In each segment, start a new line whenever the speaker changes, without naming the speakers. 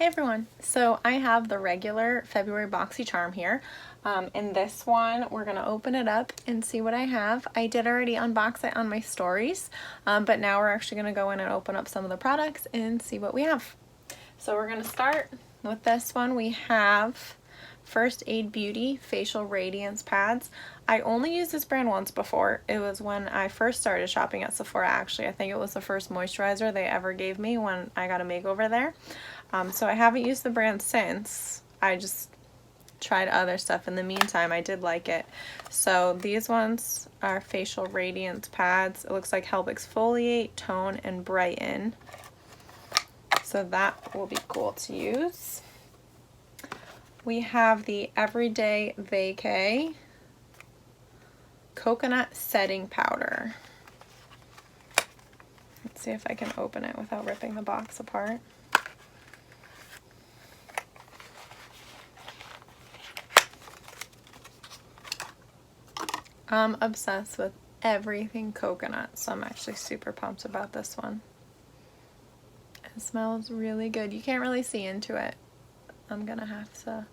everyone, so I have the regular February boxycharm here. In this one, we're going to open it up and see what I have. I did already unbox it on my stories, but now we're actually going to go in and open up some of the products and see what we have. So we're going to start with this one. We have First Aid Beauty Facial Radiance Pads. I only used this brand once before. It was when I first started shopping at Sephora, actually. I think it was the first moisturizer they ever gave me when I got a makeover there. So I haven't used the brand since. I just tried other stuff in the meantime. I did like it. So these ones are facial radiance pads. It looks like help exfoliate, tone, and brighten. So that will be cool to use. We have the Everyday Vacay Coconut Setting Powder. Let's see if I can open it without ripping the box apart. I'm obsessed with everything coconut, so I'm actually super pumped about this one. It smells really good. You can't really see into it. I'm gonna have to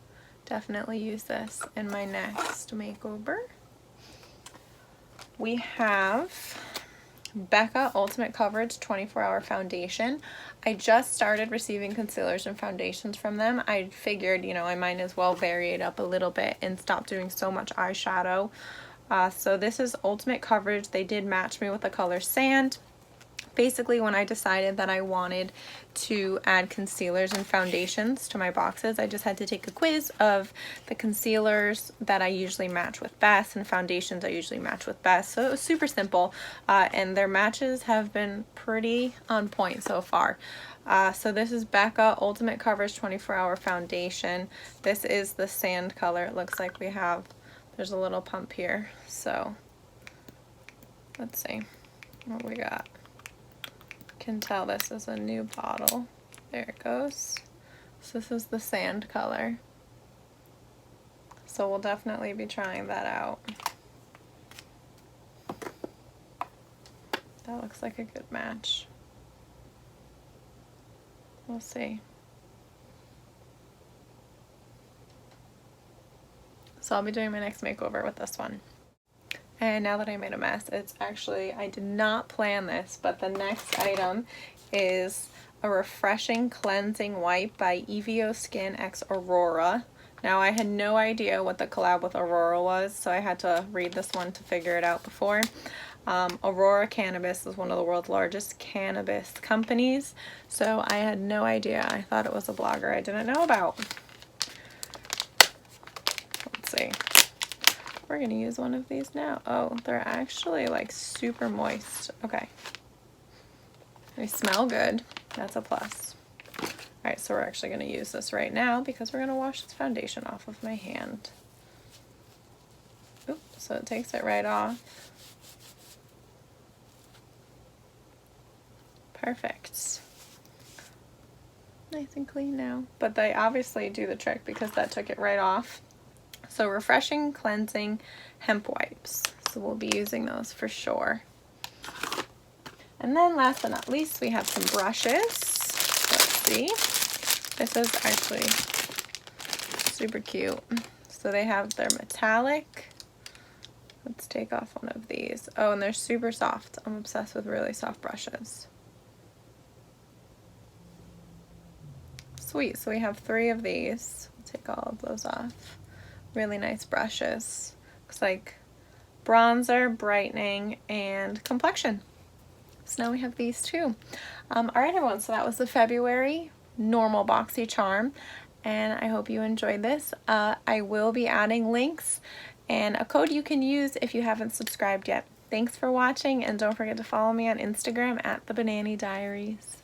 definitely use this in my next makeover. We have Becca Ultimate Coverage 24-Hour Foundation. I just started receiving concealers and foundations from them. I figured, I might as well vary it up a little bit and stop doing so much eyeshadow. So this is Ultimate Coverage. They did match me with the color Sand. Basically, when I decided that I wanted to add concealers and foundations to my boxes, I just had to take a quiz of the concealers that I usually match with best and foundations I usually match with best. So it was super simple, and their matches have been pretty on point so far. So this is Becca Ultimate Coverage 24-Hour Foundation. This is the Sand color. It looks like there's a little pump here. So let's see what we got. Can tell this is a new bottle. There it goes. So this is the Sand color. So we'll definitely be trying that out. That looks like a good match. We'll see. So I'll be doing my next makeover with this one. And now that I made a mess, I did not plan this, but the next item is a refreshing cleansing wipe by Evio Skin X Aurora. Now I had no idea what the collab with Aurora was, so I had to read this one to figure it out before. Aurora Cannabis is one of the world's largest cannabis companies, so I had no idea. I thought it was a blogger I didn't know about. Let's see. We're gonna use one of these now. Oh, they're actually like super moist. Okay. They smell good. That's a plus. Alright, so we're actually gonna use this right now because we're gonna wash this foundation off of my hand. Oop, so it takes it right off. Perfect. Nice and clean now. But they obviously do the trick because that took it right off. So refreshing cleansing hemp wipes. So we'll be using those for sure. And then last but not least, we have some brushes. Let's see. This is actually super cute. So they have their metallic. Let's take off one of these. Oh, and they're super soft. I'm obsessed with really soft brushes. Sweet. So we have 3 of these. We'll take all of those off. Really nice brushes. Looks like bronzer, brightening, and complexion. So now we have these two. Alright everyone, so that was the February normal boxycharm, and I hope you enjoyed this. I will be adding links and a code you can use if you haven't subscribed yet. Thanks for watching, and don't forget to follow me on Instagram at The Banani Diaries.